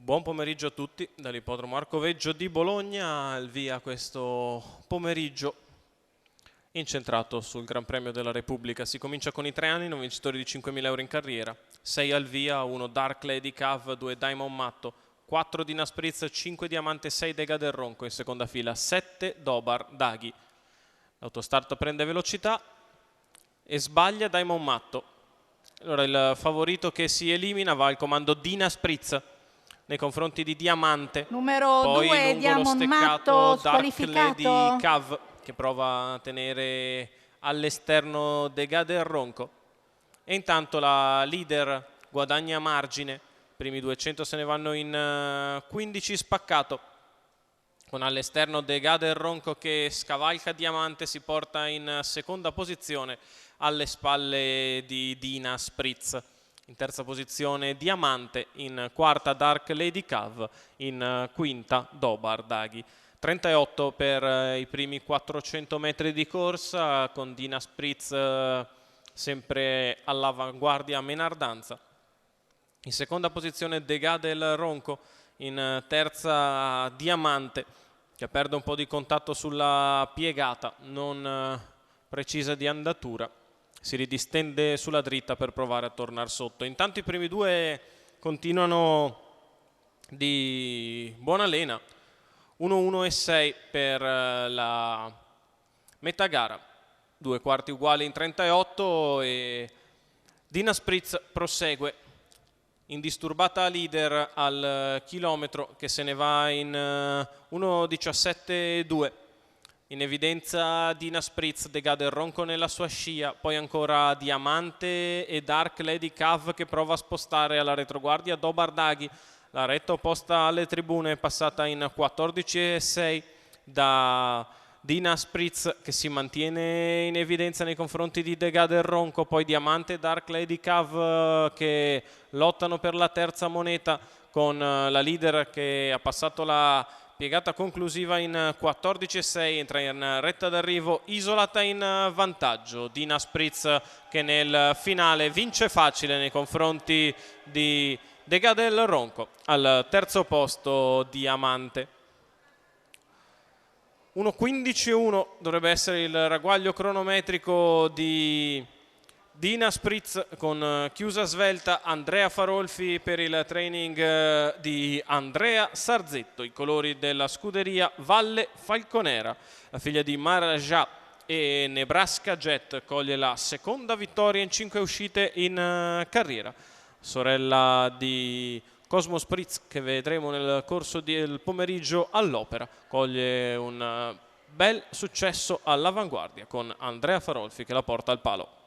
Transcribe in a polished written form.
Buon pomeriggio a tutti dall'ippodromo Arcoveggio di Bologna, al via questo pomeriggio incentrato sul Gran Premio della Repubblica. Si comincia con i 3 anni, non vincitori di 5.000 euro in carriera, 6 al via, 1 Dark Lady Cav, 2 Diamond Matto, 4 Dina Spritz, 5 Diamante, 6 Dega del Ronco, in seconda fila 7 Dobar Daghi. L'autostart prende velocità e sbaglia Diamond Matto. Allora il favorito che si elimina va al comando Dina Spritz nei confronti di Diamante. Numero poi 2 lungo Diamond lo steccato Matto Dark squalificato. Lady Cav che prova a tenere all'esterno Dega del Ronco. E intanto la leader guadagna margine, i primi 200 se ne vanno in 15 spaccato, con all'esterno Dega del Ronco che scavalca Diamante, si porta in seconda posizione alle spalle di Dina Spritz. In terza posizione Diamante, in quarta Dark Lady Cav, in quinta Dobar Daghi. 38 per i primi 400 metri di corsa, con Dina Spritz sempre all'avanguardia menardanza. In seconda posizione Dega del Ronco, in terza Diamante, che perde un po' di contatto sulla piegata, non precisa di andatura. Si ridistende sulla dritta per provare a tornare sotto. Intanto i primi due continuano di buona lena. 1-1-6 per la metà gara. 2 quarti uguali in 38 e Dina Spritz prosegue indisturbata leader al chilometro, che se ne va in 1.17.2. In evidenza Dina Spritz, Dega del Ronco nella sua scia, poi ancora Diamante e Dark Lady Cav che prova a spostare alla retroguardia Dobar Daghi. La retta opposta alle tribune è passata in 14.6 da Dina Spritz, che si mantiene in evidenza nei confronti di Dega del Ronco, poi Diamante e Dark Lady Cav che lottano per la terza moneta, con la leader che ha passato la piegata conclusiva in 14.6, entra in retta d'arrivo isolata in vantaggio. Dina Spritz che nel finale vince facile nei confronti di Dega del Ronco. Al terzo posto Diamante. 1.15.1 dovrebbe essere il ragguaglio cronometrico di Dina Spritz, con chiusa svelta Andrea Farolfi per il training di Andrea Sarzetto, i colori della scuderia Valle Falconera. La figlia di Maraja e Nebraska Jet coglie la seconda vittoria in 5 uscite in carriera. Sorella di Cosmo Spritz, che vedremo nel corso del pomeriggio all'Opera, coglie un bel successo all'avanguardia con Andrea Farolfi che la porta al palo.